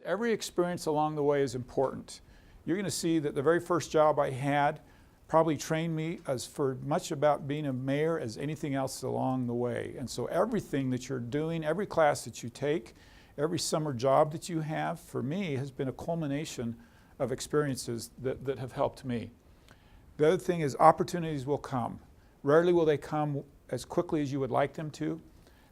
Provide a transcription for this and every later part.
Every experience along the way is important. You're going to see that the very first job I had probably trained me as for much about being a mayor as anything else along the way. And so everything that you're doing, every class that you take, every summer job that you have, for me, has been a culmination of experiences that have helped me. The other thing is opportunities will come. Rarely will they come as quickly as you would like them to,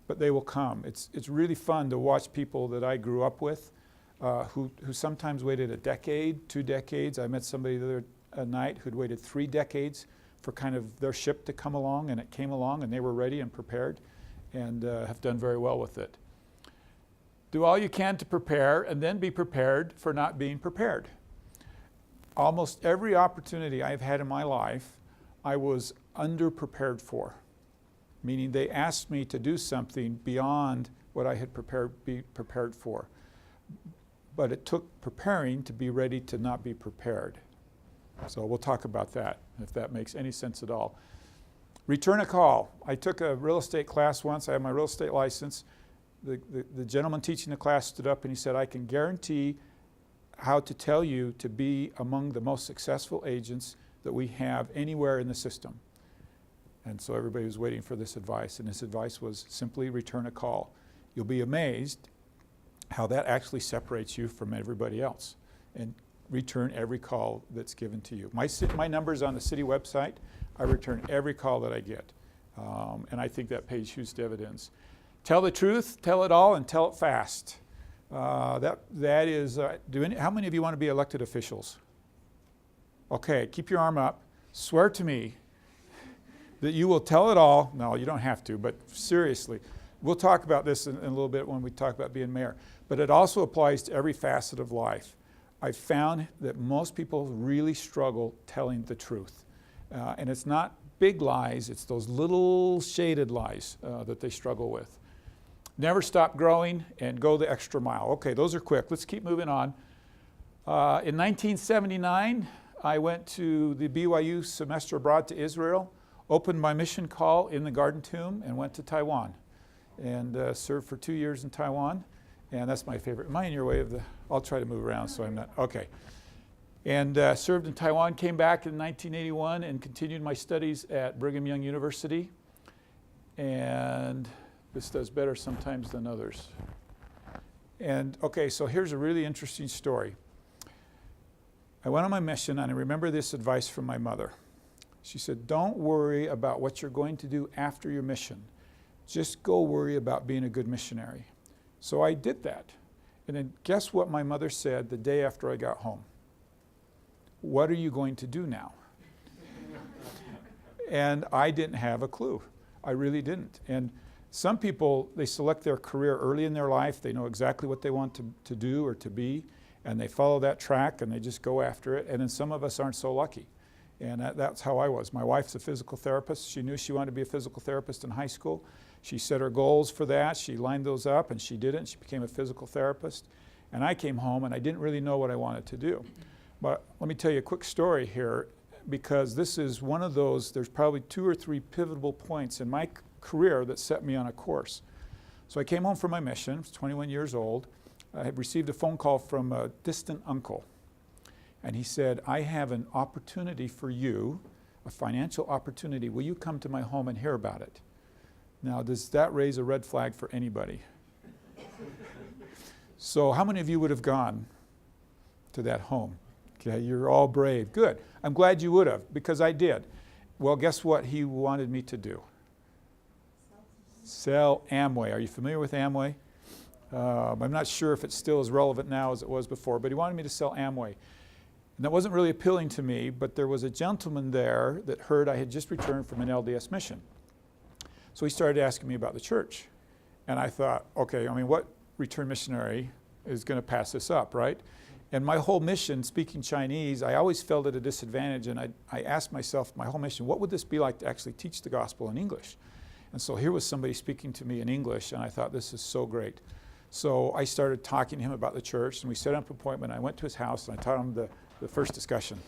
but they will come. It's really fun to watch people that I grew up with who sometimes waited a decade, 2 decades. I met somebody the other night who'd waited 3 decades for kind of their ship to come along, and it came along and they were ready and prepared and have done very well with it. Do all you can to prepare and then be prepared for not being prepared. Almost every opportunity I've had in my life, I was underprepared for, meaning they asked me to do something beyond what I had be prepared for. But it took preparing to be ready to not be prepared. So we'll talk about that, if that makes any sense at all. Return a call. I took a real estate class once. I have my real estate license. The gentleman teaching the class stood up and he said, I can guarantee how to tell you to be among the most successful agents that we have anywhere in the system. And so everybody was waiting for this advice, and this advice was simply return a call. You'll be amazed how that actually separates you from everybody else, and return every call that's given to you. My number's on the city website. I return every call that I get, and I think that pays huge dividends. Tell the truth, tell it all, and tell it fast. That is, how many of you want to be elected officials? Okay, keep your arm up. Swear to me that you will tell it all. No, you don't have to, but seriously. We'll talk about this in a little bit when we talk about being mayor. But it also applies to every facet of life. I've found that most people really struggle telling the truth. And it's not big lies, it's those little shaded lies that they struggle with. Never stop growing and go the extra mile. Okay, those are quick. Let's keep moving on. In 1979, I went to the BYU semester abroad to Israel, opened my mission call in the Garden Tomb, and went to Taiwan. And served for 2 years in Taiwan. And that's my favorite. Am I in your way of the, I'll try to move around so I'm not, okay. And served in Taiwan, came back in 1981 and continued my studies at Brigham Young University. And this does better sometimes than others. And okay, so here's a really interesting story. I went on my mission and I remember this advice from my mother. She said, don't worry about what you're going to do after your mission. Just go worry about being a good missionary. So I did that. And then guess what my mother said the day after I got home? What are you going to do now? And I didn't have a clue. I really didn't. And some people, they select their career early in their life. They know exactly what they want to do or to be, and they follow that track and they just go after it. And then some of us aren't so lucky. And that's how I was. My wife's a physical therapist. She knew she wanted to be a physical therapist in high school. She set her goals for that. She lined those up and she did it. And she became a physical therapist. And I came home and I didn't really know what I wanted to do. But let me tell you a quick story here, because this is one of those, there's probably 2 or 3 pivotal points in my career that set me on a course. So I came home from my mission. I was 21 years old. I had received a phone call from a distant uncle. And he said, I have an opportunity for you, a financial opportunity. Will you come to my home and hear about it? Now, does that raise a red flag for anybody? So how many of you would have gone to that home? Okay, you're all brave. Good. I'm glad you would have, because I did. Well, guess what he wanted me to do? Sell Amway. Are you familiar with Amway? I'm not sure if it's still as relevant now as it was before, but he wanted me to sell Amway. And that wasn't really appealing to me, but there was a gentleman there that heard I had just returned from an LDS mission. So he started asking me about the church. And I thought, okay, I mean, what return missionary is going to pass this up, right? And my whole mission, speaking Chinese, I always felt at a disadvantage. And I asked myself, my whole mission, what would this be like to actually teach the gospel in English? And so here was somebody speaking to me in English, and I thought, this is so great. So I started talking to him about the church, and we set up an appointment. I went to his house, and I taught him the first discussion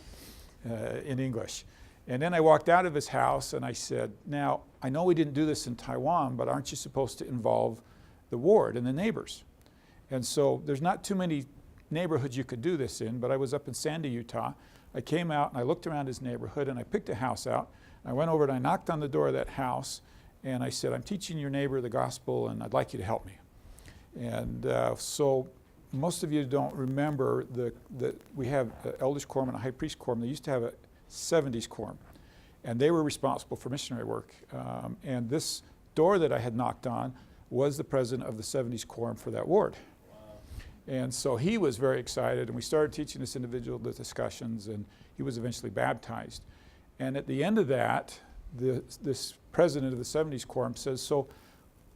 in English. And then I walked out of his house and I said, now, I know we didn't do this in Taiwan, but aren't you supposed to involve the ward and the neighbors? And so there's not too many neighborhoods you could do this in, but I was up in Sandy, Utah. I came out and I looked around his neighborhood and I picked a house out. I went over and I knocked on the door of that house and I said, I'm teaching your neighbor the gospel and I'd like you to help me. And so most of you don't remember that we have an elders quorum and a high priest quorum. They used to have a 70s quorum, and they were responsible for missionary work. And this door that I had knocked on was the president of the 70s quorum for that ward. And so he was very excited, and we started teaching this individual the discussions, and he was eventually baptized. And at the end of that, this president of the 70s quorum says, so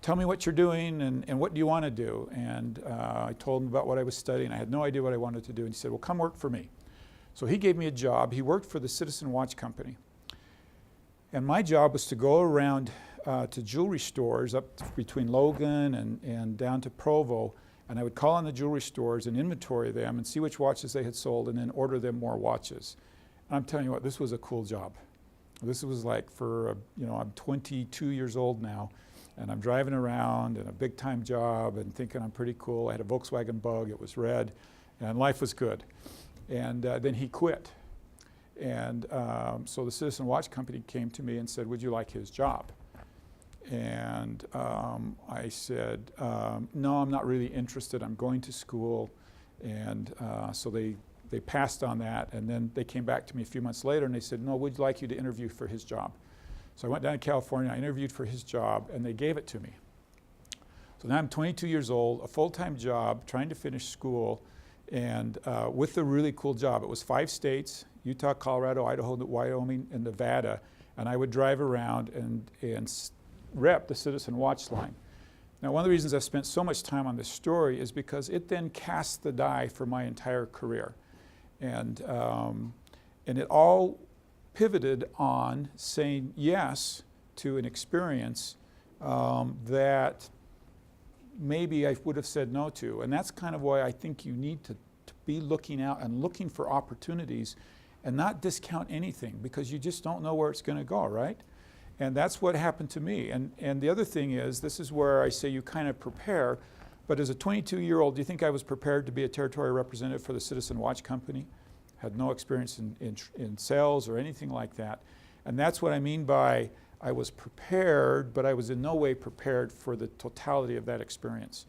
tell me what you're doing and what do you want to do? And I told him about what I was studying. I had no idea what I wanted to do. And he said, well, come work for me. So he gave me a job. He worked for the Citizen Watch Company. And my job was to go around to jewelry stores up between Logan and down to Provo. And I would call on the jewelry stores and inventory them and see which watches they had sold and then order them more watches. And I'm telling you what, this was a cool job. This was like I'm 22 years old now, and I'm driving around in a big time job and thinking I'm pretty cool. I had a Volkswagen Bug, it was red, and life was good. And then he quit. And so the Citizen Watch Company came to me and said, would you like his job? And I said, no, I'm not really interested. I'm going to school. And so they passed on that. And then they came back to me a few months later and they said, no, we'd like you to interview for his job. So I went down to California, I interviewed for his job, and they gave it to me. So now I'm 22 years old, a full-time job, trying to finish school, and with a really cool job. It was 5 states, Utah, Colorado, Idaho, Wyoming, and Nevada. And I would drive around and rep the Citizen Watch line. Now, one of the reasons I've spent so much time on this story is because it then cast the die for my entire career. And it all pivoted on saying yes to an experience that maybe I would have said no to. And that's kind of why I think you need to be looking out and looking for opportunities and not discount anything, because you just don't know where it's going to go, right? And that's what happened to me. And the other thing is, this is where I say you kind of prepare, but as a 22-year-old, do you think I was prepared to be a territory representative for the Citizen Watch Company? Had no experience in sales or anything like that. And that's what I mean by I was prepared, but I was in no way prepared for the totality of that experience.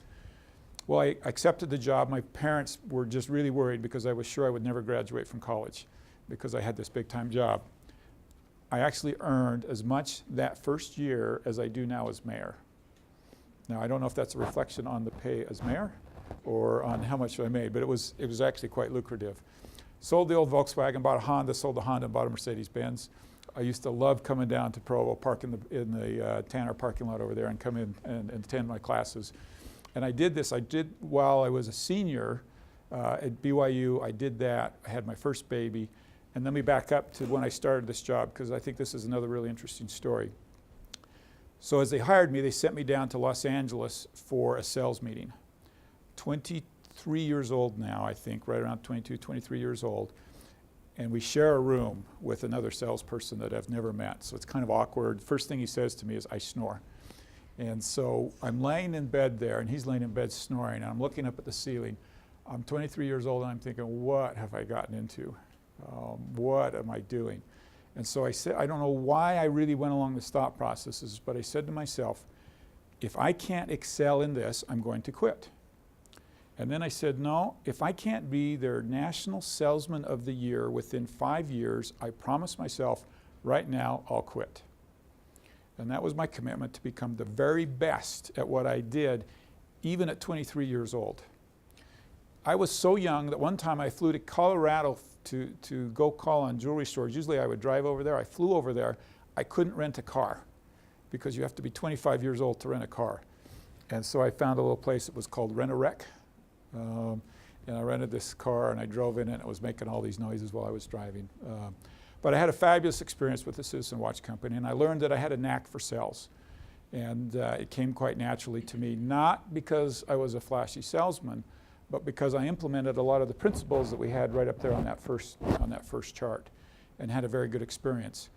Well, I accepted the job. My parents were just really worried because I was sure I would never graduate from college because I had this big time job. I actually earned as much that first year as I do now as mayor. Now, I don't know if that's a reflection on the pay as mayor or on how much I made, but it was actually quite lucrative. Sold the old Volkswagen, bought a Honda, sold the Honda, and bought a Mercedes-Benz. I used to love coming down to Provo, park in the Tanner parking lot over there and come in and attend my classes. And I did this, while I was a senior at BYU, I did that. I had my first baby. And let me back up to when I started this job, because I think this is another really interesting story. So as they hired me, they sent me down to Los Angeles for a sales meeting. 23 years old now, I think, right around 22, 23 years old. And we share a room with another salesperson that I've never met. So it's kind of awkward. First thing he says to me is, I snore. And so I'm laying in bed there, and he's laying in bed snoring, and I'm looking up at the ceiling. I'm 23 years old, and I'm thinking, what have I gotten into? What am I doing? And so I said, I don't know why I really went along the thought processes, but I said to myself, if I can't excel in this, I'm going to quit. And then I said, no, if I can't be their National Salesman of the Year within 5 years, I promise myself right now I'll quit. And that was my commitment, to become the very best at what I did, even at 23 years old. I was so young that one time I flew to Colorado to go call on jewelry stores. Usually I would drive over there. I flew over there. I couldn't rent a car because you have to be 25 years old to rent a car. And so I found a little place that was called Rent-A-Wreck. And I rented this car and I drove in it and it was making all these noises while I was driving. But I had a fabulous experience with the Citizen Watch Company, and I learned that I had a knack for sales. And it came quite naturally to me, not because I was a flashy salesman, but because I implemented a lot of the principles that we had right up there on that first chart, and had a very good experience.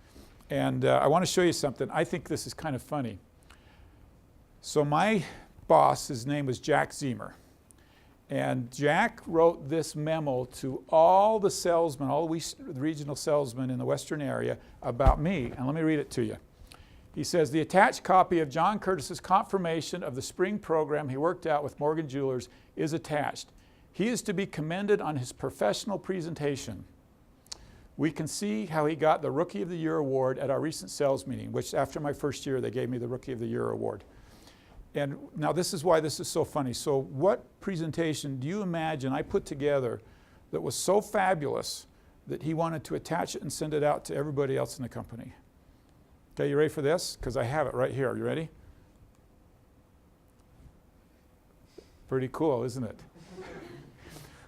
And I want to show you something. I think this is kind of funny. So my boss, his name was Jack Zemer. And Jack wrote this memo to all the salesmen, all the regional salesmen in the western area about me. And let me read it to you. He says, the attached copy of John Curtis's confirmation of the spring program he worked out with Morgan Jewelers is attached. He is to be commended on his professional presentation. We can see how he got the Rookie of the Year award at our recent sales meeting, which after my first year, they gave me the Rookie of the Year award. And now this is why this is so funny. So what presentation do you imagine I put together that was so fabulous that he wanted to attach it and send it out to everybody else in the company? Okay, you ready for this? Because I have it right here. You ready? Pretty cool, isn't it?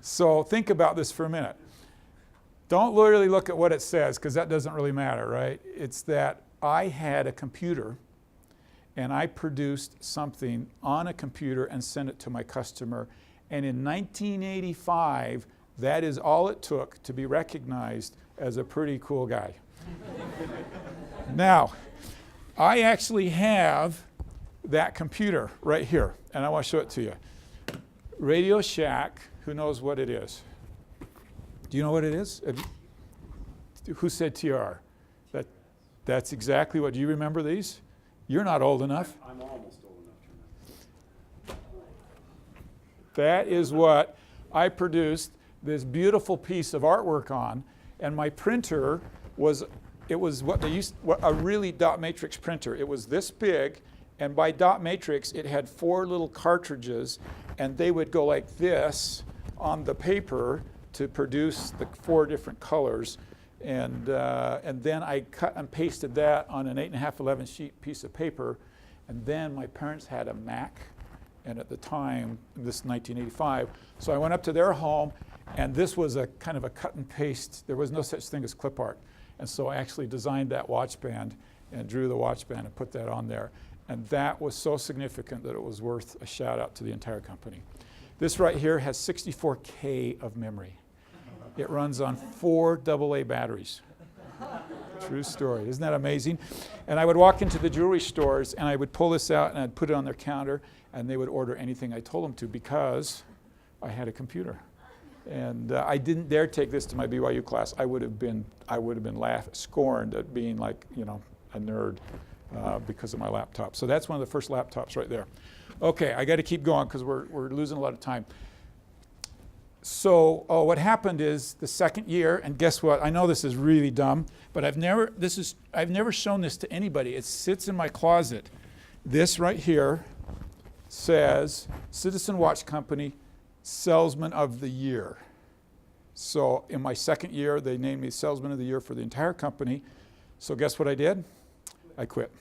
So think about this for a minute. Don't literally look at what it says, because that doesn't really matter, right? It's that I had a computer and I produced something on a computer and sent it to my customer. And in 1985, that is all it took to be recognized as a pretty cool guy. Now, I actually have that computer right here, and I want to show it to you. Radio Shack, who knows what it is? Do you know what it is? Who said TR? That's exactly what, do you remember these? You're not old enough. I'm almost old enough to remember. That is what I produced this beautiful piece of artwork on, and my printer was, it was what they used, a really dot matrix printer. It was this big, and by dot matrix, it had 4 little cartridges, and they would go like this on the paper to produce the 4 different colors. And then I cut and pasted that on an 8.5, 11 sheet piece of paper. And then my parents had a Mac, and at the time, this is 1985, so I went up to their home, and this was a kind of a cut and paste. There was no such thing as clip art. And so I actually designed that watch band and drew the watch band and put that on there. And that was so significant that it was worth a shout out to the entire company. This right here has 64K of memory. It runs on 4 AA batteries. True story. Isn't that amazing? And I would walk into the jewelry stores and I would pull this out and I'd put it on their counter and they would order anything I told them to because I had a computer. And I didn't dare take this to my BYU class. I would have been scorned at being like, you know, a nerd because of my laptop. So that's one of the first laptops right there. Okay, I got to keep going because we're losing a lot of time. So what happened is the second year, and guess what? I know this is really dumb, but I've never shown this to anybody. It sits in my closet. This right here says Citizen Watch Company Salesman of the Year. So in my second year, they named me Salesman of the Year for the entire company. So guess what I did? I quit.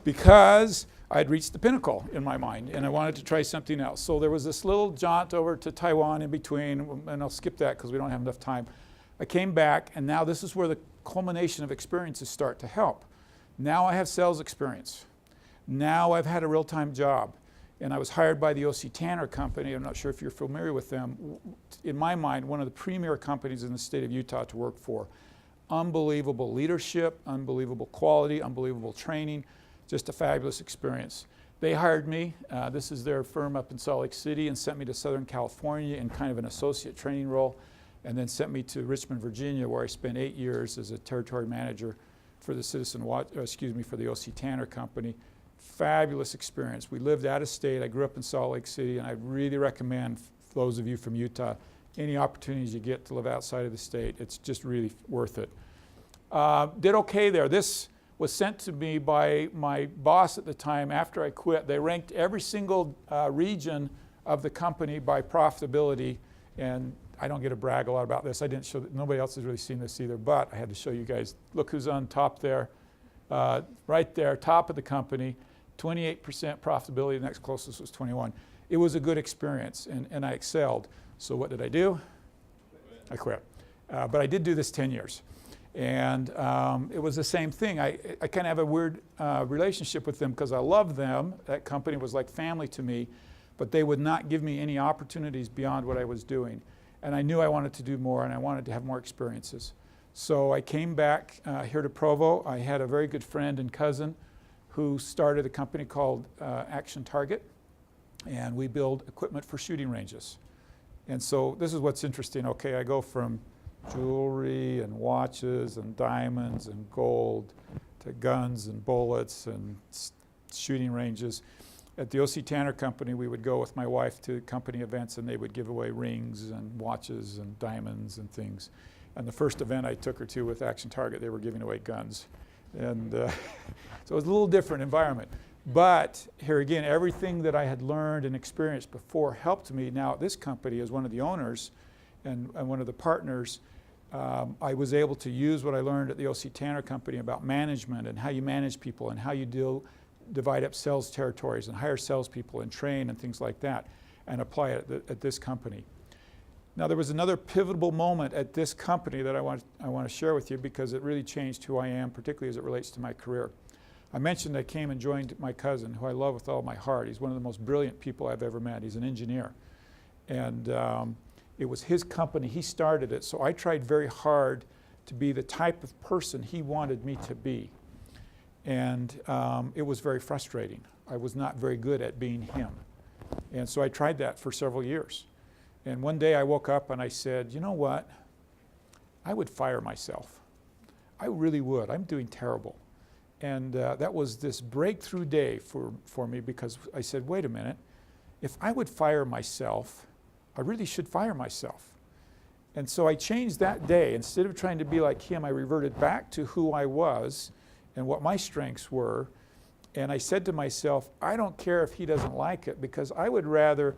Because I'd reached the pinnacle in my mind, and I wanted to try something else. So there was this little jaunt over to Taiwan in between, and I'll skip that because we don't have enough time. I came back, and now this is where the culmination of experiences start to help. Now I have sales experience. Now I've had a real-time job, and I was hired by the O.C. Tanner Company. I'm not sure if you're familiar with them. In my mind, one of the premier companies in the state of Utah to work for. Unbelievable leadership, unbelievable quality, unbelievable training. Just a fabulous experience. They hired me, this is their firm up in Salt Lake City, and sent me to Southern California in kind of an associate training role, and then sent me to Richmond, Virginia, where I spent 8 years as a territory manager for the for the O.C. Tanner Company. Fabulous experience. We lived out of state. I grew up in Salt Lake City, and I really recommend those of you from Utah, any opportunities you get to live outside of the state, it's just really worth it. Did okay there. This was sent to me by my boss at the time after I quit. They ranked every single region of the company by profitability, and I don't get to brag a lot about this. I didn't show, nobody else has really seen this either, but I had to show you guys. Look who's on top there, right there, top of the company, 28% profitability, the next closest was 21. It was a good experience, and I excelled. So what did I do? I quit. But I did do this 10 years. And it was the same thing. I kind of have a weird relationship with them because I love them. That company was like family to me, but they would not give me any opportunities beyond what I was doing. And I knew I wanted to do more, and I wanted to have more experiences. So I came back here to Provo. I had a very good friend and cousin who started a company called Action Target. and we build equipment for shooting ranges. And so this is what's interesting. Okay, I go from jewelry and watches and diamonds and gold to guns and bullets and shooting ranges. At the O.C. Tanner Company, we would go with my wife to company events, and they would give away rings and watches and diamonds and things. And the first event I took her to with Action Target, they were giving away guns. And so it was a little different environment. But here again, everything that I had learned and experienced before helped me. Now at this company, as one of the owners and one of the partners, I was able to use what I learned at the O.C. Tanner Company about management and how you manage people and how you divide up sales territories and hire salespeople and train and things like that, and apply it at this company. Now there was another pivotal moment at this company that I want to share with you, because it really changed who I am, particularly as it relates to my career. I mentioned I came and joined my cousin, who I love with all my heart. He's one of the most brilliant people I've ever met. He's an engineer. And it was his company. He started it. So I tried very hard to be the type of person he wanted me to be. And it was very frustrating. I was not very good at being him. And so I tried that for several years. And one day I woke up and I said, you know what? I would fire myself. I really would. I'm doing terrible. And that was this breakthrough day for me, because I said, wait a minute. If I would fire myself, I really should fire myself. And so I changed that day. Instead of trying to be like him, I reverted back to who I was and what my strengths were. And I said to myself, I don't care if he doesn't like it, because I would rather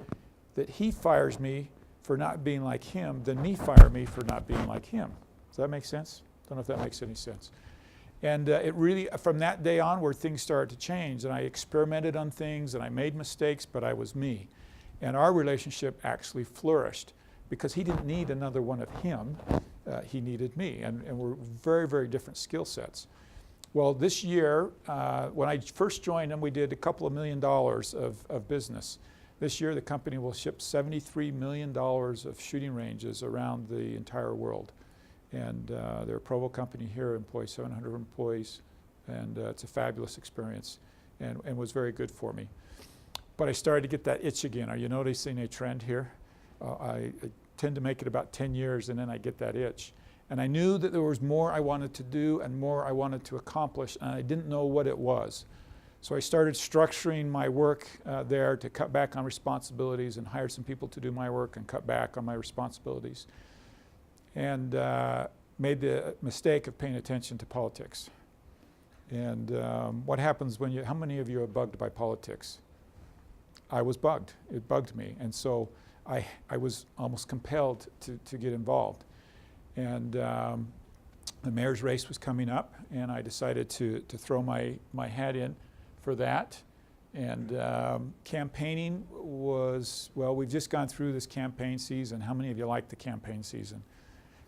that he fires me for not being like him than me fire me for not being like him. Does that make sense? Don't know if that makes any sense. And it really, from that day onward, things started to change. And I experimented on things and I made mistakes, but I was me. And our relationship actually flourished, because he didn't need another one of him. He needed me. And we're very, very different skill sets. Well, this year, when I first joined him, we did a couple of $1 million of business. This year, the company will ship $73 million of shooting ranges around the entire world. And they're a Provo company here, employs 700 employees, and it's a fabulous experience, and was very good for me. But I started to get that itch again. Are you noticing a trend here? I tend to make it about 10 years, and then I get that itch. And I knew that there was more I wanted to do and more I wanted to accomplish, and I didn't know what it was. So I started structuring my work there to cut back on responsibilities and hire some people to do my work and cut back on my responsibilities. And made the mistake of paying attention to politics. And what happens when how many of you are bugged by politics? I was bugged. It bugged me. And so I was almost compelled to get involved. And the mayor's race was coming up, and I decided to throw my hat in for that. And campaigning was, well, we've just gone through this campaign season. How many of you like the campaign season?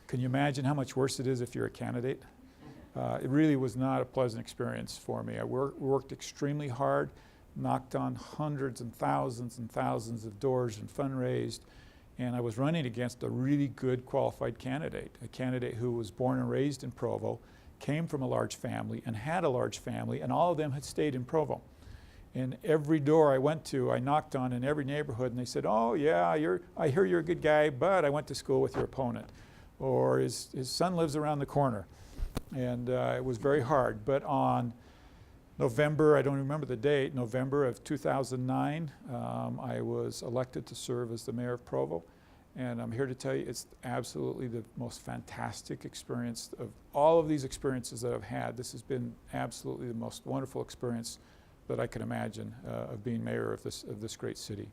Can you imagine how much worse it is if you're a candidate? It really was not a pleasant experience for me. I worked extremely hard, knocked on hundreds and thousands of doors and fundraised, and I was running against a really good qualified candidate, a candidate who was born and raised in Provo, came from a large family and had a large family, and all of them had stayed in Provo. And every door I went to, I knocked on in every neighborhood, and they said, oh yeah, I hear you're a good guy, but I went to school with your opponent. Or his son lives around the corner. And it was very hard. But on November, I don't remember the date, November of 2009, I was elected to serve as the mayor of Provo. And I'm here to tell you, it's absolutely the most fantastic experience of all of these experiences that I've had. This has been absolutely the most wonderful experience that I can imagine of being mayor of this great city.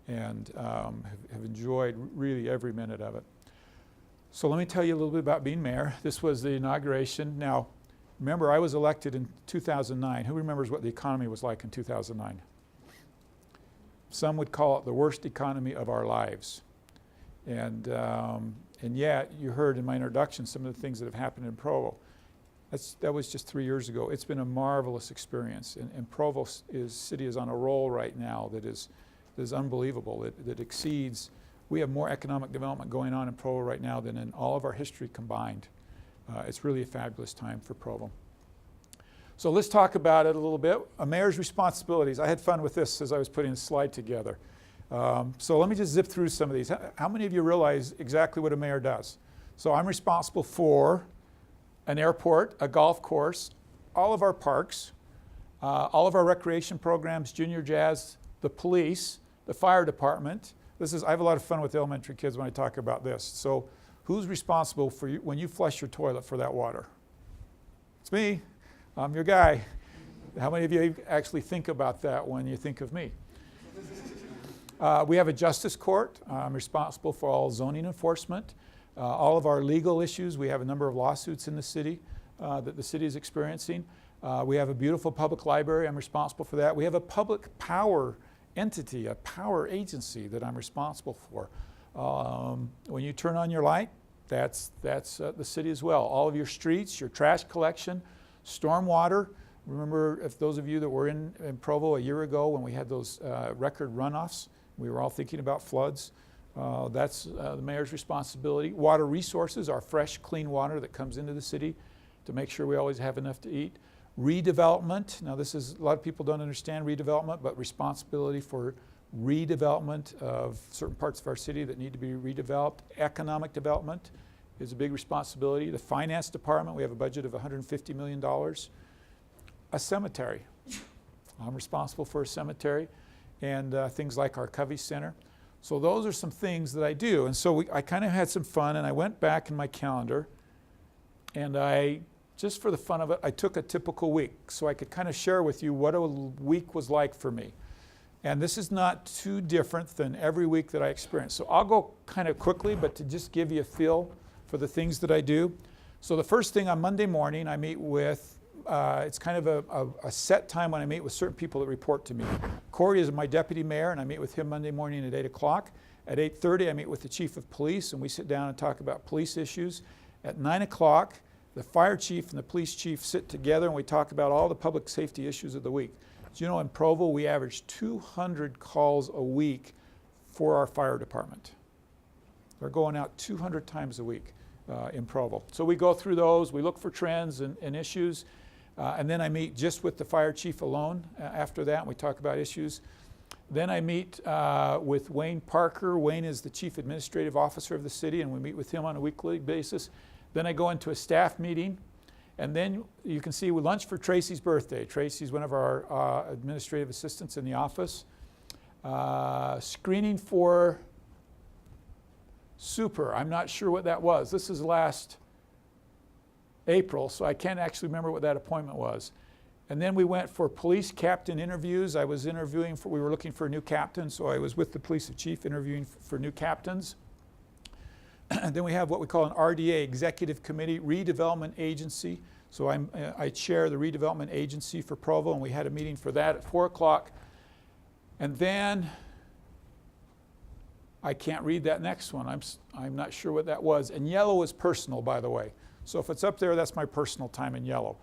And have enjoyed really every minute of it. So let me tell you a little bit about being mayor. This was the inauguration. Now, remember, I was elected in 2009. Who remembers what the economy was like in 2009? Some would call it the worst economy of our lives. And yet, you heard in my introduction some of the things that have happened in Provo. That was just 3 years ago. It's been a marvelous experience. And Provo city is on a roll right now that is unbelievable, that exceeds. We have more economic development going on in Provo right now than in all of our history combined. It's really a fabulous time for Provo. So let's talk about it a little bit. A mayor's responsibilities. I had fun with this as I was putting the slide together. So let me just zip through some of these. How many of you realize exactly what a mayor does? So I'm responsible for an airport, a golf course, all of our parks, all of our recreation programs, junior jazz, the police, the fire department. I have a lot of fun with elementary kids when I talk about this. So who's responsible for you when you flush your toilet for that water? It's me. I'm your guy. How many of you actually think about that when you think of me? We have a justice court. I'm responsible for all zoning enforcement, all of our legal issues. We have a number of lawsuits in the city that the city is experiencing. We have a beautiful public library. I'm responsible for that. We have a public power entity, a power agency that I'm responsible for. When you turn on your light, that's the city as well. All of your streets, your trash collection, stormwater. Remember, if those of you that were in Provo a year ago when we had those record runoffs, we were all thinking about floods. That's the mayor's responsibility. Water resources, our fresh, clean water that comes into the city to make sure we always have enough to eat. Redevelopment, now this is, a lot of people don't understand redevelopment, but responsibility for redevelopment of certain parts of our city that need to be redeveloped. Economic development is a big responsibility. The finance department, we have a budget of $150 million. A cemetery, I'm responsible for a cemetery, and things like our Covey Center. So those are some things that I do. And so I kind of had some fun, and I went back in my calendar, and just for the fun of it, I took a typical week so I could kind of share with you what a week was like for me. And this is not too different than every week that I experience. So I'll go kind of quickly, but to just give you a feel for the things that I do. So the first thing on Monday morning, I meet with, it's kind of a set time when I meet with certain people that report to me. Corey is my deputy mayor, and I meet with him Monday morning at 8 o'clock. At 8:30, I meet with the chief of police, and we sit down and talk about police issues. At 9 o'clock, the fire chief and the police chief sit together, and we talk about all the public safety issues of the week. Do you know in Provo, we average 200 calls a week for our fire department. They're going out 200 times a week in Provo. So we go through those, we look for trends and issues, and then I meet just with the fire chief alone after that, and we talk about issues. Then I meet with Wayne Parker. Wayne is the chief administrative officer of the city, and we meet with him on a weekly basis. Then I go into a staff meeting, and then you can see we lunch for Tracy's birthday. Tracy's one of our administrative assistants in the office. Screening for super. I'm not sure what that was. This is last April, so I can't actually remember what that appointment was. And then we went for police captain interviews. I was interviewing we were looking for a new captain, so I was with the police chief interviewing for new captains. And then we have what we call an RDA, Executive Committee Redevelopment Agency. So I chair the redevelopment agency for Provo, and we had a meeting for that at 4 o'clock. And then I can't read that next one. I'm not sure what that was. And yellow is personal, by the way. So if it's up there, that's my personal time in yellow.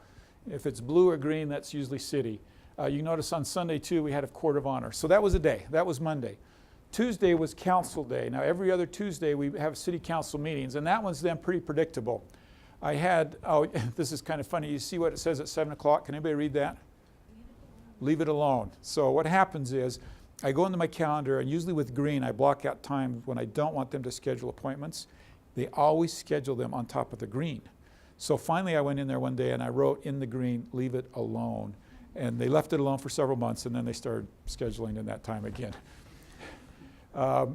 If it's blue or green, that's usually city. You notice on Sunday, too, we had a court of honor. So that was a day. That was Monday. Tuesday was council day. Now, every other Tuesday, we have city council meetings, and that one's then pretty predictable. I had, this is kind of funny. You see what it says at 7 o'clock? Can anybody read that? Leave it alone. So what happens is I go into my calendar, and usually with green, I block out times when I don't want them to schedule appointments. They always schedule them on top of the green. So finally, I went in there one day, and I wrote in the green, leave it alone. And they left it alone for several months, and then they started scheduling in that time again.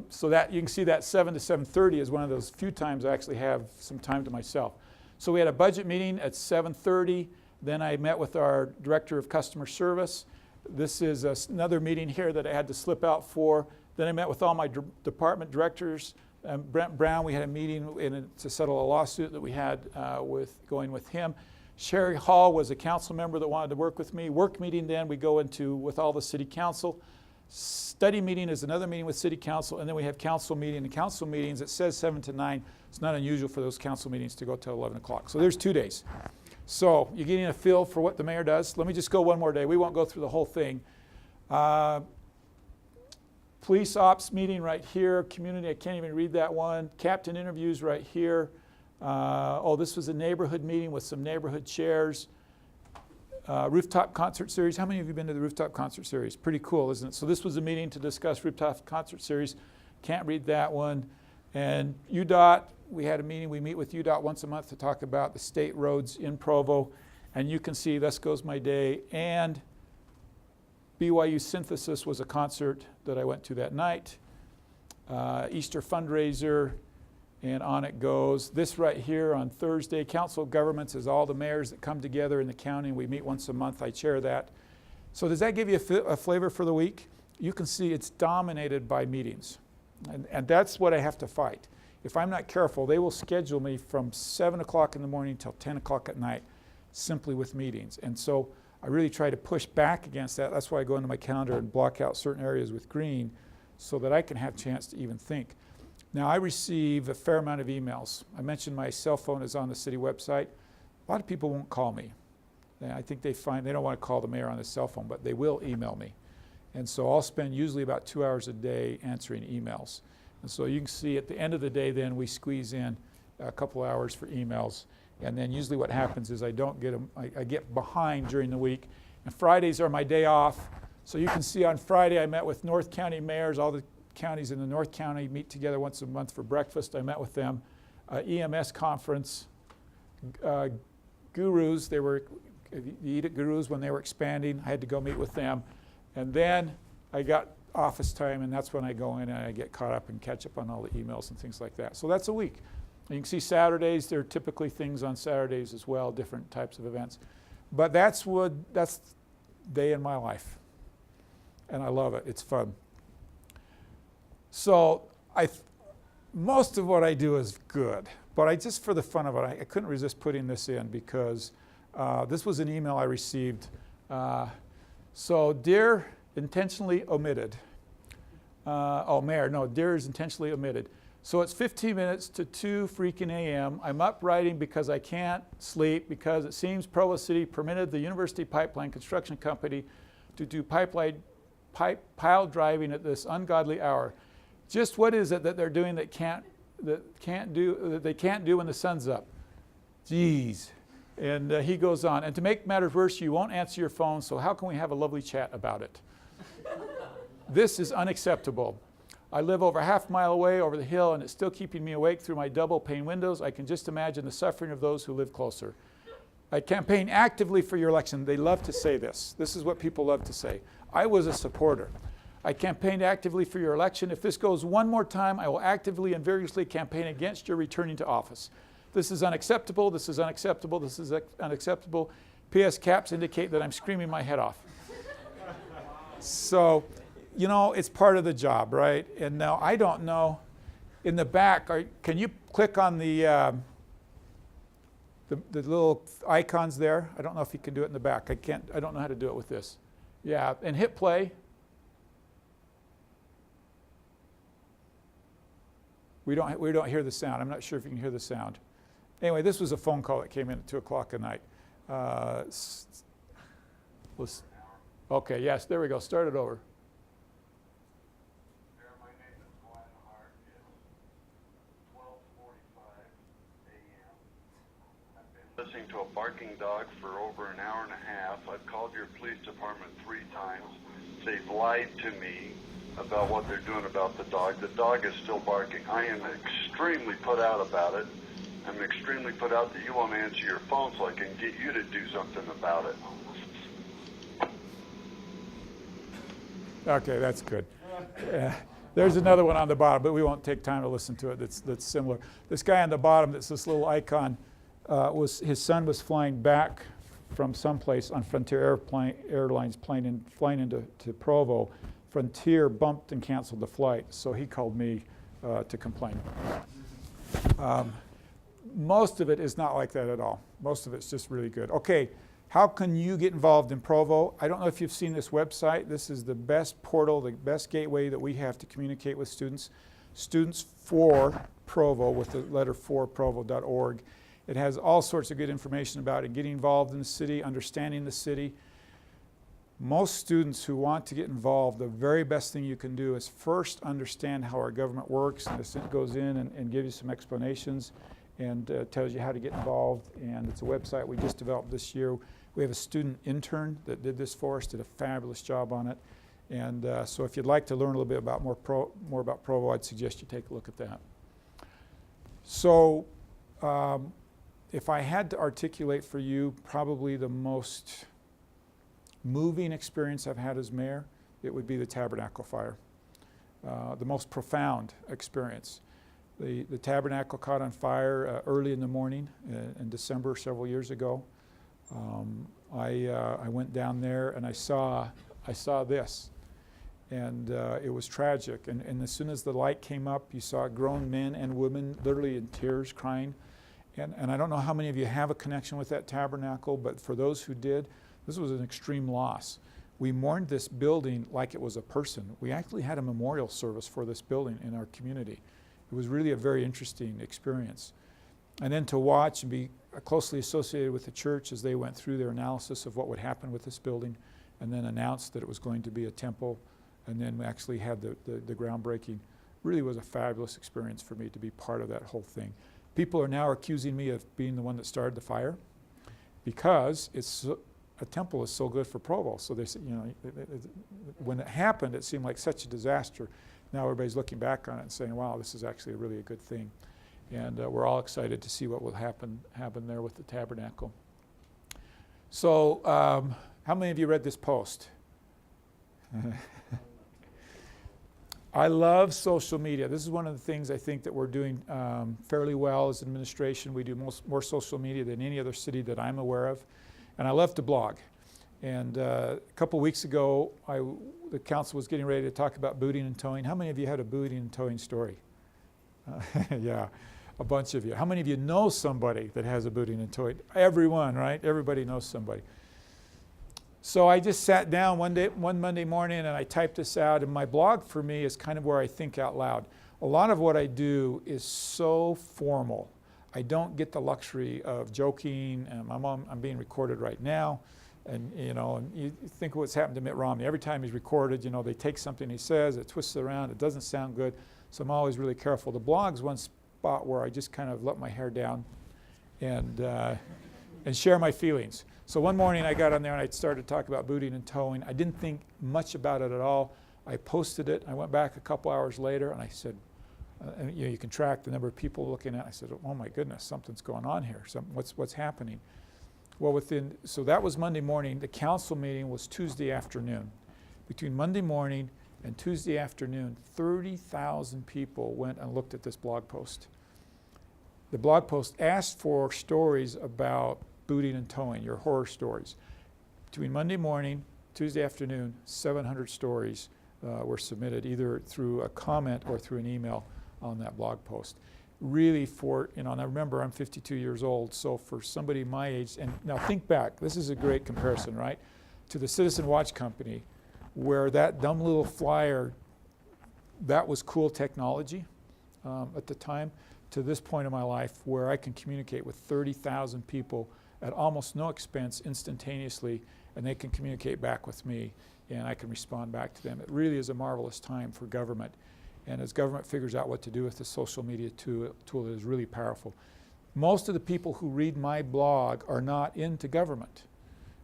So that you can see that 7 to 7:30 is one of those few times I actually have some time to myself. So we had a budget meeting at 7:30. Then I met with our director of customer service. This is another meeting here that I had to slip out for. Then I met with all my department directors. Brent Brown, we had a meeting to settle a lawsuit that we had going with him. Sherry Hall was a council member that wanted to work with me. Work meeting then we go into with all the city council. Study meeting is another meeting with city council, and then we have council meeting. And council meetings, it says 7 to 9. It's not unusual for those council meetings to go till 11 o'clock. So there's 2 days. So you're getting a feel for what the mayor does. Let me just go one more day. We won't go through the whole thing. Police ops meeting right here. Community, I can't even read that one. Captain interviews right here. This was a neighborhood meeting with some neighborhood chairs. Rooftop concert series. How many of you have been to the rooftop concert series? Pretty cool, isn't it? So this was a meeting to discuss rooftop concert series. Can't read that one. And UDOT, we had a meeting. We meet with UDOT once a month to talk about the state roads in Provo. And you can see, thus goes my day. And BYU Synthesis was a concert that I went to that night. Easter fundraiser, and on it goes. This right here on Thursday, Council of Governments is all the mayors that come together in the county. We meet once a month. I chair that. So does that give you a flavor for the week? You can see it's dominated by meetings. And that's what I have to fight. If I'm not careful, they will schedule me from 7 o'clock in the morning till 10 o'clock at night simply with meetings. And so I really try to push back against that. That's why I go into my calendar and block out certain areas with green so that I can have a chance to even think. Now, I receive a fair amount of emails. I mentioned my cell phone is on the city website. A lot of people won't call me. I think they find they don't want to call the mayor on his cell phone, but they will email me. And so I'll spend usually about 2 hours a day answering emails. And so you can see at the end of the day then we squeeze in a couple hours for emails. And then usually what happens is I don't get them, I get behind during the week. And Fridays are my day off. So you can see on Friday I met with North County mayors, all the counties in the North County meet together once a month for breakfast. I met with them. EMS conference, gurus, they were the EDIT gurus when they were expanding. I had to go meet with them. And then I got office time, and that's when I go in and I get caught up and catch up on all the emails and things like that. So that's a week. And you can see Saturdays, there are typically things on Saturdays as well, different types of events. But that's day in my life. And I love it. It's fun. So most of what I do is good, but I just for the fun of it, I couldn't resist putting this in because this was an email I received. So dear intentionally omitted. Dear is intentionally omitted. So it's 15 minutes to 2 freaking a.m. I'm up writing because I can't sleep because it seems Provo City permitted the University Pipeline Construction Company to do pile driving at this ungodly hour. Just what is it that they're doing that they can't do when the sun's up? Jeez. And he goes on, and to make matters worse, you won't answer your phone, so how can we have a lovely chat about it? This is unacceptable. I live over half a mile away over the hill, and it's still keeping me awake through my double pane windows. I can just imagine the suffering of those who live closer. I campaign actively for your election. They love to say this. This is what people love to say. I was a supporter. I campaigned actively for your election. If this goes one more time, I will actively and vigorously campaign against your returning to office. This is unacceptable. This is unacceptable. This is unacceptable. P.S. caps indicate that I'm screaming my head off. So, it's part of the job, right? And now I don't know. In the back, can you click on the little icons there? I don't know if you can do it in the back. I don't know how to do it with this. Yeah, and hit play. We don't hear the sound. I'm not sure if you can hear the sound. Anyway, this was a phone call that came in at 2 o'clock at night. Okay, yes, there we go. Start it over. My name is Glenn Hart. It's 12:45 a.m. I've been listening to a barking dog for over an hour and a half. I've called your police department 3 times. They've lied to me about what they're doing about the dog. The dog is still barking. I am extremely put out about it. I'm extremely put out that you won't answer your phone so I can get you to do something about it. Okay, that's good. There's another one on the bottom, but we won't take time to listen to it that's similar. This guy on the bottom, that's this little icon, his son was flying back from someplace on Frontier Airlines plane flying into Provo. Frontier bumped and canceled the flight, so he called me to complain. Most of it is not like that at all. Most of it's just really good. Okay, how can you get involved in Provo? I don't know if you've seen this website. This is the best portal, the best gateway that we have to communicate with students. Students for Provo, with the letter 4, provo.org. It has all sorts of good information about it, getting involved in the city, understanding the city. Most students who want to get involved, the very best thing you can do is first understand how our government works, and it goes in and gives you some explanations and tells you how to get involved. And it's a website we just developed this year. We have a student intern that did this for us, did a fabulous job on it. And so if you'd like to learn a little bit about more about Provo, I'd suggest you take a look at that. So if I had to articulate for you probably the most moving experience I've had as mayor, it would be the Tabernacle fire. The most profound experience. The Tabernacle caught on fire early in the morning in December several years ago. I went down there and I saw this, and it was tragic. And as soon as the light came up, you saw grown men and women literally in tears, crying. And I don't know how many of you have a connection with that Tabernacle, but for those who did, this was an extreme loss. We mourned this building like it was a person. We actually had a memorial service for this building in our community. It was really a very interesting experience. And then to watch and be closely associated with the church as they went through their analysis of what would happen with this building, and then announced that it was going to be a temple, and then we actually had the groundbreaking, really was a fabulous experience for me to be part of that whole thing. People are now accusing me of being the one that started the fire because a temple is so good for Provo. So they said, you know, when it happened, it seemed like such a disaster. Now everybody's looking back on it and saying, wow, this is actually really a good thing. And we're all excited to see what will happen there with the Tabernacle. So how many of you read this post? I love social media. This is one of the things I think that we're doing fairly well as administration. We do more social media than any other city that I'm aware of. And I love to blog. And a couple weeks ago, the council was getting ready to talk about booting and towing. How many of you had a booting and towing story? Yeah, a bunch of you. How many of you know somebody that has a booting and towing? Everyone, right? Everybody knows somebody. So I just sat down one Monday morning and I typed this out, and my blog for me is kind of where I think out loud. A lot of what I do is so formal. I don't get the luxury of joking, and I'm being recorded right now, and you think of what's happened to Mitt Romney. Every time he's recorded, they take something he says, it twists it around, it doesn't sound good, so I'm always really careful. The blog's one spot where I just kind of let my hair down and share my feelings. So one morning I got on there and I started to talk about booting and towing. I didn't think much about it at all. I posted it. I went back a couple hours later and I said, you can track the number of people looking at it. I said, oh my goodness, something's going on here. What's happening? Well, so that was Monday morning. The council meeting was Tuesday afternoon. Between Monday morning and Tuesday afternoon, 30,000 people went and looked at this blog post. The blog post asked for stories about booting and towing, your horror stories. Between Monday morning, Tuesday afternoon, 700 stories were submitted either through a comment or through an email on that blog post. Really and I remember I'm 52 years old, so for somebody my age, and now think back, this is a great comparison, right? To the Citizen Watch Company, where that dumb little flyer, that was cool technology at the time, to this point in my life where I can communicate with 30,000 people at almost no expense instantaneously, and they can communicate back with me, and I can respond back to them. It really is a marvelous time for government. And as government figures out what to do with the social media tool, it is really powerful. Most of the people who read my blog are not into government.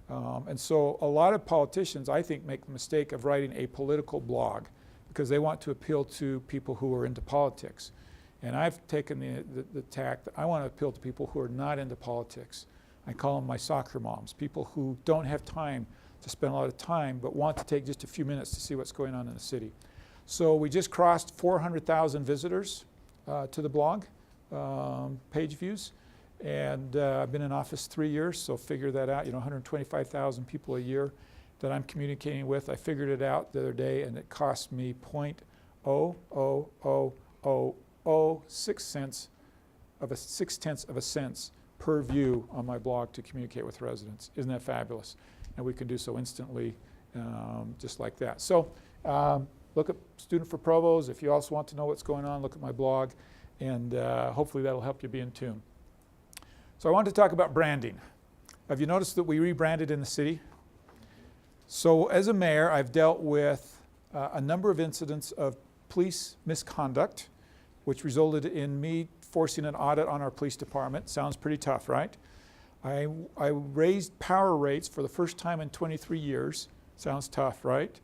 And so a lot of politicians, I think, make the mistake of writing a political blog because they want to appeal to people who are into politics. And I've taken the tack that I want to appeal to people who are not into politics. I call them my soccer moms, people who don't have time to spend a lot of time but want to take just a few minutes to see what's going on in the city. So we just crossed 400,000 visitors to the blog, page views, and I've been in office 3 years, so figure that out, 125,000 people a year that I'm communicating with. I figured it out the other day, and it cost me 0.00006 of a cent per view on my blog to communicate with residents. Isn't that fabulous? And we can do so instantly, just like that. So look at Student for Provos. If you also want to know what's going on, look at my blog, and hopefully that'll help you be in tune. So I want to talk about branding. Have you noticed that we rebranded in the city? So as a mayor, I've dealt with a number of incidents of police misconduct, which resulted in me forcing an audit on our police department. Sounds pretty tough, right? I raised power rates for the first time in 23 years. Sounds tough, right?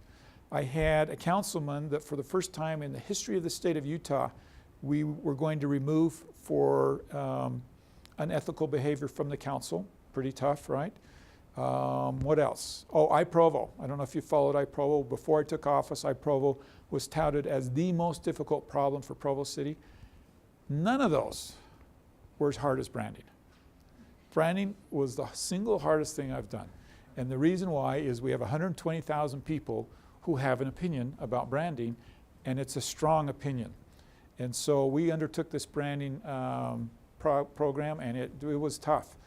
I had a councilman that for the first time in the history of the state of Utah, we were going to remove for unethical behavior from the council. Pretty tough, right? What else? Oh, iProvo. I don't know if you followed iProvo. Before I took office, iProvo was touted as the most difficult problem for Provo City. None of those were as hard as branding. Branding was the single hardest thing I've done. And the reason why is we have 120,000 people who have an opinion about branding, and it's a strong opinion. And so we undertook this branding program, and it was tough.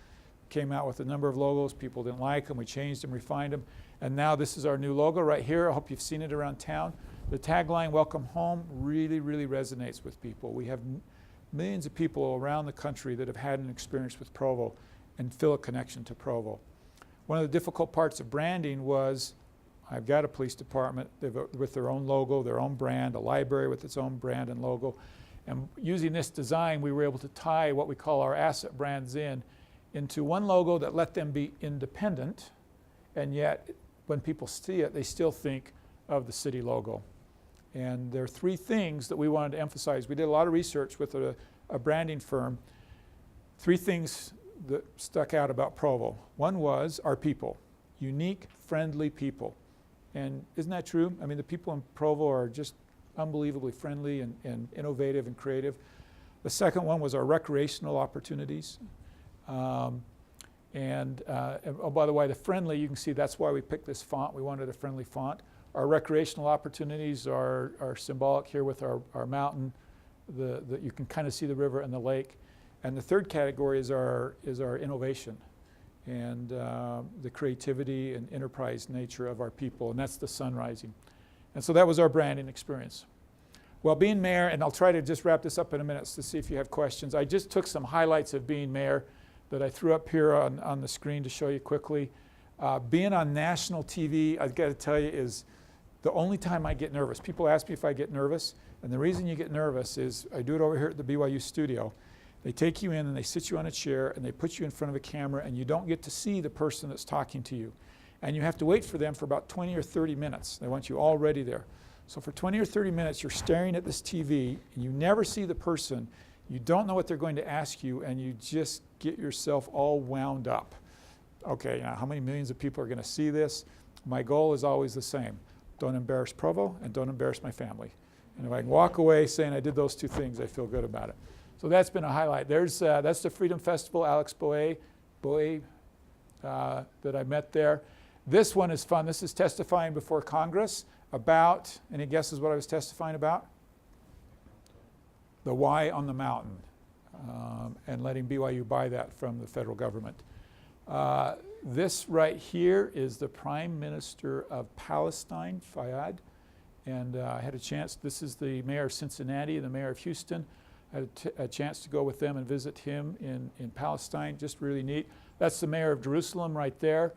Came out with a number of logos. People didn't like them. We changed them, refined them. And now this is our new logo right here. I hope you've seen it around town. The tagline, "Welcome Home," really, really resonates with people. We have millions of people around the country that have had an experience with Provo and feel a connection to Provo. One of the difficult parts of branding was I've got a police department with their own logo, their own brand, a library with its own brand and logo. And using this design, we were able to tie what we call our asset brands into one logo that let them be independent, and yet when people see it, they still think of the city logo. And there are three things that we wanted to emphasize. We did a lot of research with a branding firm. Three things that stuck out about Provo. One was our people, unique, friendly people. And isn't that true? I mean, the people in Provo are just unbelievably friendly and innovative and creative. The second one was our recreational opportunities. Oh, by the way, the friendly, you can see that's why we picked this font. We wanted a friendly font. Our recreational opportunities are symbolic here with our mountain. You can kind of see the river and the lake. And the third category is our innovation and the creativity and enterprise nature of our people, and that's the sun rising. And so that was our branding experience. Well, being mayor, and I'll try to just wrap this up in a minute to see if you have questions. I just took some highlights of being mayor that I threw up here on the screen to show you quickly. Being on national TV, I've got to tell you, is the only time I get nervous. People ask me if I get nervous, and the reason you get nervous is I do it over here at the BYU studio. They take you in and they sit you on a chair and they put you in front of a camera, and you don't get to see the person that's talking to you. And you have to wait for them for about 20 or 30 minutes. They want you all ready there. So for 20 or 30 minutes, you're staring at this TV, and you never see the person. You don't know what they're going to ask you, and you just get yourself all wound up. Okay, now how many millions of people are going to see this? My goal is always the same. Don't embarrass Provo, and don't embarrass my family. And if I can walk away saying I did those two things, I feel good about it. So that's been a highlight. That's the Freedom Festival, Alex Boe that I met there. This one is fun. This is testifying before Congress about, any guesses what I was testifying about? The Y on the mountain, and letting BYU buy that from the federal government. This right here is the Prime Minister of Palestine, Fayyad, and I had a chance, this is the mayor of Cincinnati and the mayor of Houston. I had a chance to go with them and visit him in Palestine, just really neat. That's the mayor of Jerusalem right there.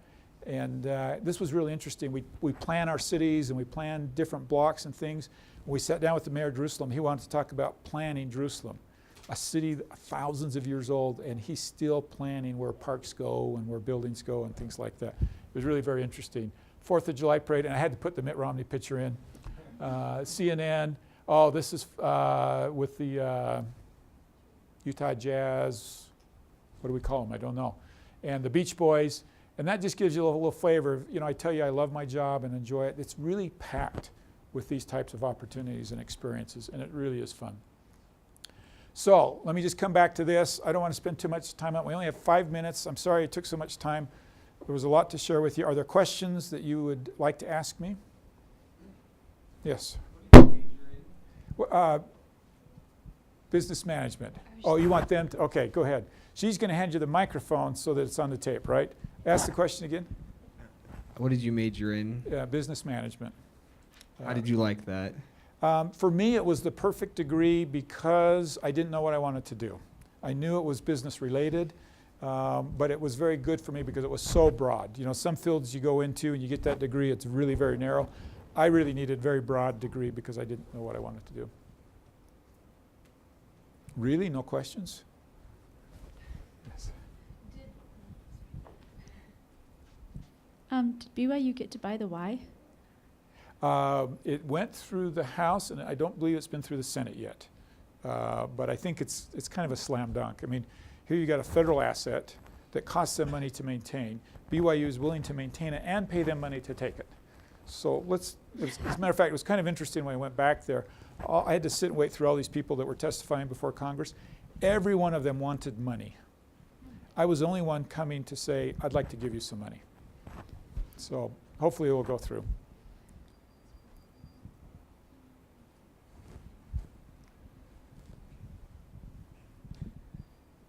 And this was really interesting. We plan our cities and we plan different blocks and things. When we sat down with the mayor of Jerusalem, he wanted to talk about planning Jerusalem, a city thousands of years old, and he's still planning where parks go and where buildings go and things like that. It was really very interesting. 4th of July parade, and I had to put the Mitt Romney picture in. CNN. Oh, this is with the Utah Jazz, what do we call them? I don't know. And the Beach Boys. And that just gives you a little flavor. You know, I tell you I love my job and enjoy it. It's really packed with these types of opportunities and experiences, and it really is fun. So let me just come back to this. I don't want to spend too much time on it. We only have 5 minutes. I'm sorry it took so much time. There was a lot to share with you. Are there questions that you would like to ask me? Yes. Business management. Oh, you want them to? Okay, go ahead. She's going to hand you the microphone so that it's on the tape, right? Ask the question again. What did you major in? Business management. How did you like that? For me, it was the perfect degree because I didn't know what I wanted to do. I knew it was business related, but it was very good for me because it was so broad. You know, some fields you go into and you get that degree, it's really very narrow. I really needed a very broad degree because I didn't know what I wanted to do. Really? No questions? Yes. Did BYU get to buy the Y? It went through the House, and I don't believe it's been through the Senate yet. But I think it's kind of a slam dunk. I mean, here you got a federal asset that costs them money to maintain. BYU is willing to maintain it and pay them money to take it. So as a matter of fact, it was kind of interesting when I went back there. I had to sit and wait through all these people that were testifying before Congress. Every one of them wanted money. I was the only one coming to say, I'd like to give you some money. So hopefully it will go through.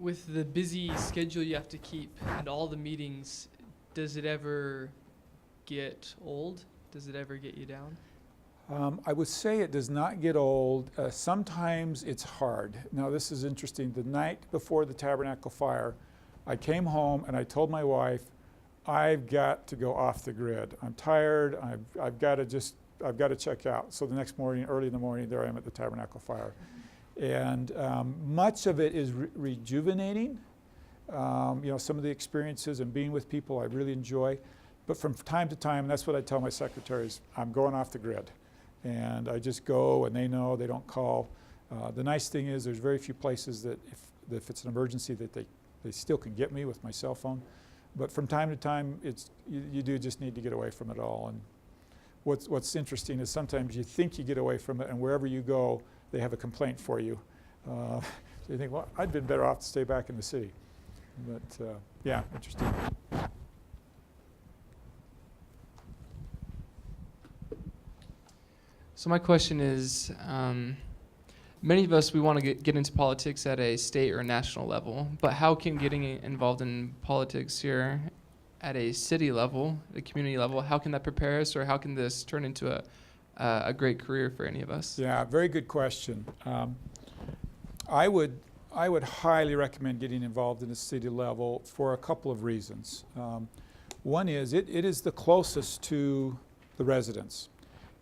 With the busy schedule you have to keep and all the meetings, does it ever get old? Does it ever get you down? I would say it does not get old. Sometimes it's hard. Now this is interesting. The night before the Tabernacle fire, I came home and I told my wife, I've got to go off the grid. I'm tired. I've got to check out. So the next morning, early in the morning, there I am at the Tabernacle fire. And much of it is rejuvenating. Some of the experiences and being with people I really enjoy. But from time to time, and that's what I tell my secretaries, I'm going off the grid. And I just go, and they know, they don't call. The nice thing is there's very few places that if it's an emergency that they still can get me with my cell phone. But from time to time, you do just need to get away from it all. And what's interesting is sometimes you think you get away from it, and wherever you go, they have a complaint for you. So you think, well, I'd been better off to stay back in the city. But yeah, interesting. So my question is, many of us, we want to get into politics at a state or national level, but how can getting involved in politics here at a city level, a community level, how can that prepare us, or how can this turn into a great career for any of us? Yeah, very good question. I would highly recommend getting involved in the city level for a couple of reasons. One is it is the closest to the residents.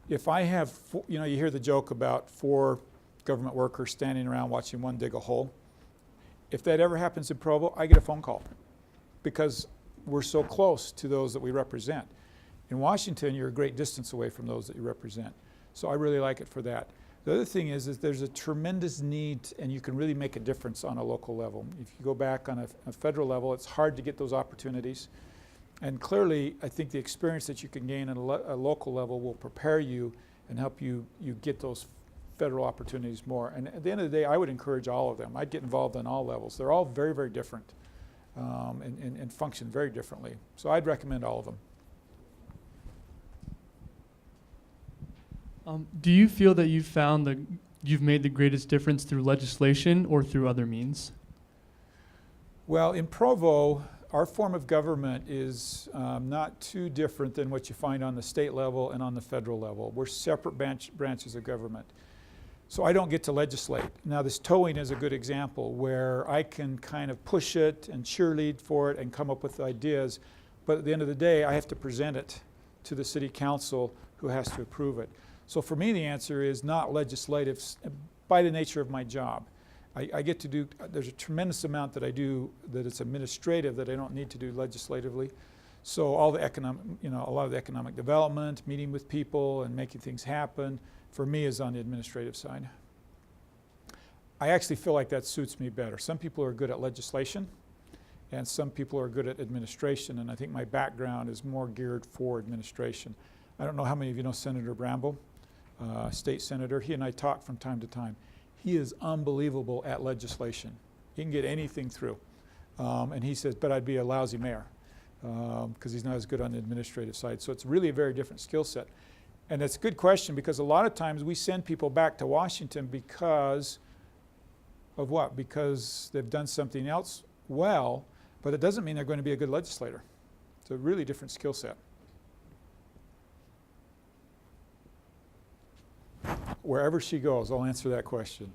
If I have, you hear the joke about 4 government workers standing around watching one dig a hole. If that ever happens in Provo, I get a phone call because we're so close to those that we represent. In Washington, you're a great distance away from those that you represent. So I really like it for that. The other thing is there's a tremendous need, and you can really make a difference on a local level. If you go back on a federal level, it's hard to get those opportunities. And clearly, I think the experience that you can gain at a local level will prepare you and help you get those federal opportunities more. And at the end of the day, I would encourage all of them. I'd get involved on all levels. They're all very, very different and function very differently. So I'd recommend all of them. Do you feel that you've made the greatest difference through legislation or through other means? Well, in Provo, our form of government is not too different than what you find on the state level and on the federal level. We're separate branches of government. So I don't get to legislate. Now this towing is a good example where I can kind of push it and cheerlead for it and come up with ideas, but at the end of the day, I have to present it to the city council who has to approve it. So for me, the answer is not legislative by the nature of my job. I get to do, there's a tremendous amount that I do that it's administrative that I don't need to do legislatively. So all the economic, a lot of the economic development, meeting with people and making things happen, for me is on the administrative side. I actually feel like that suits me better. Some people are good at legislation and some people are good at administration, and I think my background is more geared for administration. I don't know how many of you know Senator Bramble, state senator. He and I talk from time to time. He is unbelievable at legislation. He can get anything through. And he says, but I'd be a lousy mayor because he's not as good on the administrative side. So it's really a very different skill set. And it's a good question because a lot of times we send people back to Washington because of what? Because they've done something else well, but it doesn't mean they're going to be a good legislator. It's a really different skill set. Wherever she goes, I'll answer that question.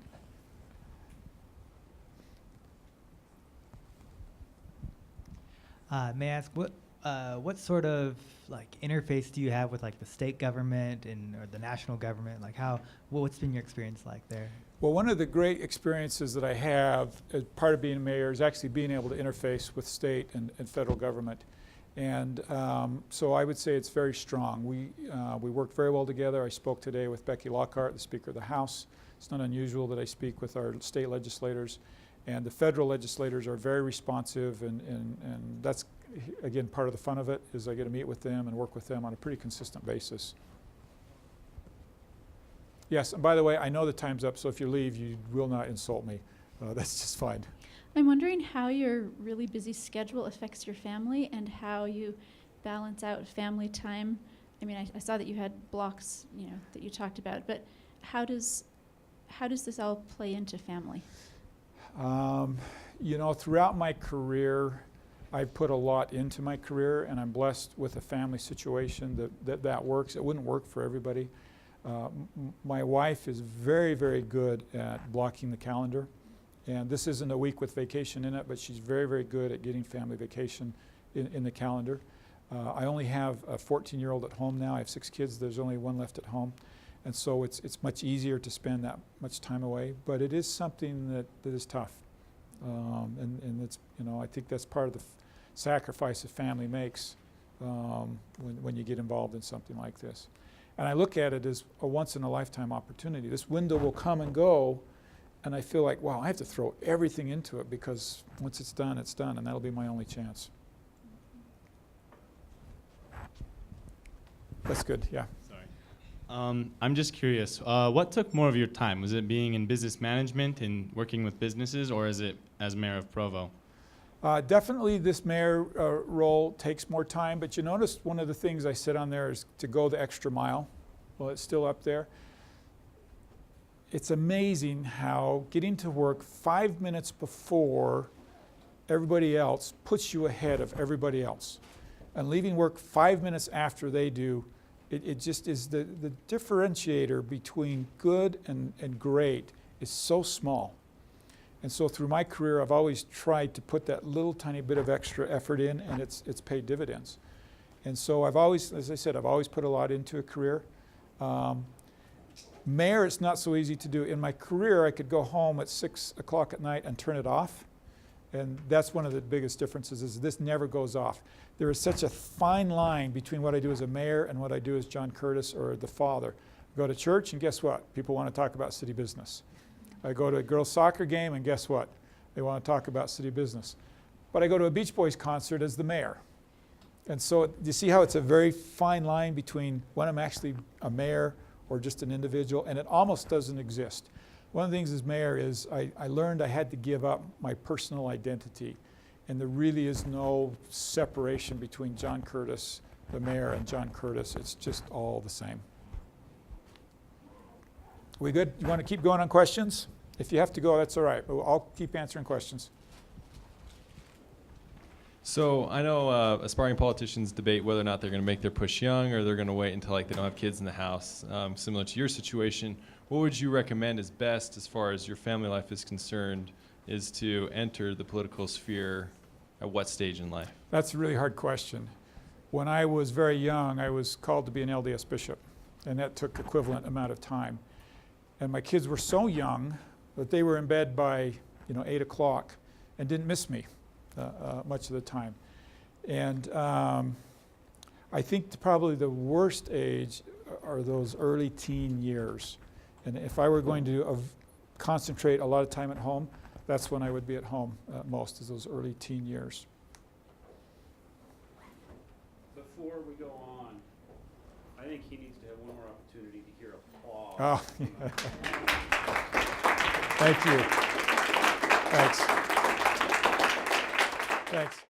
May I ask what sort of interface do you have with the state government or the national government? What's been your experience like there? Well, one of the great experiences that I have as part of being a mayor is actually being able to interface with state and federal government. And so I would say it's very strong. We work very well together. I spoke today with Becky Lockhart, the Speaker of the House. It's not unusual that I speak with our state legislators. And the federal legislators are very responsive, and that's, again, part of the fun of it, is I get to meet with them and work with them on a pretty consistent basis. Yes, and by the way, I know the time's up, so if you leave, you will not insult me. That's just fine. I'm wondering how your really busy schedule affects your family and how you balance out family time. I mean, I saw that you had blocks, that you talked about, but how does this all play into family? Throughout my career, I've put a lot into my career, and I'm blessed with a family situation that works. It wouldn't work for everybody. My wife is very, very good at blocking the calendar. And this isn't a week with vacation in it, but she's very, very good at getting family vacation in the calendar. I only have a 14-year-old at home now. I have 6 kids. There's only one left at home. And so it's much easier to spend that much time away. But it is something that is tough. And it's, I think that's part of the sacrifice a family makes when you get involved in something like this. And I look at it as a once-in-a-lifetime opportunity. This window will come and go, and I feel like, wow, I have to throw everything into it, because once it's done, and that'll be my only chance. That's good, yeah. Sorry. I'm just curious, what took more of your time? Was it being in business management and working with businesses, or is it as mayor of Provo? Definitely this mayor role takes more time, but you notice one of the things I said on there is to go the extra mile. Well, it's still up there. It's amazing how getting to work 5 minutes before everybody else puts you ahead of everybody else. And leaving work 5 minutes after they do, it just is the differentiator between good and great is so small. And so through my career, I've always tried to put that little tiny bit of extra effort in, and it's paid dividends. And so I've always, as I said, I've always put a lot into a career. Mayor, it's not so easy to do. In my career, I could go home at 6 o'clock at night and turn it off. And that's one of the biggest differences, is this never goes off. There is such a fine line between what I do as a mayor and what I do as John Curtis or the father. I go to church, and guess what? People want to talk about city business. I go to a girls' soccer game, and guess what? They want to talk about city business. But I go to a Beach Boys concert as the mayor. And so you see how it's a very fine line between when I'm actually a mayor or just an individual, and it almost doesn't exist. One of the things as mayor is I learned I had to give up my personal identity, and there really is no separation between John Curtis, the mayor, and John Curtis. It's just all the same. We good? You want to keep going on questions? If you have to go, that's all right. I'll keep answering questions. So I know aspiring politicians debate whether or not they're going to make their push young, or they're going to wait until they don't have kids in the house. Similar to your situation, what would you recommend is best as far as your family life is concerned, is to enter the political sphere at what stage in life? That's a really hard question. When I was very young, I was called to be an LDS bishop, and that took equivalent amount of time. And my kids were so young that they were in bed by 8 o'clock and didn't miss me much of the time. And I think probably the worst age are those early teen years. And if I were going to concentrate a lot of time at home, that's when I would be at home most, is those early teen years. Before we go on, I think he needs to have one more opportunity to hear applause. Oh, thank you. Thanks. Thanks.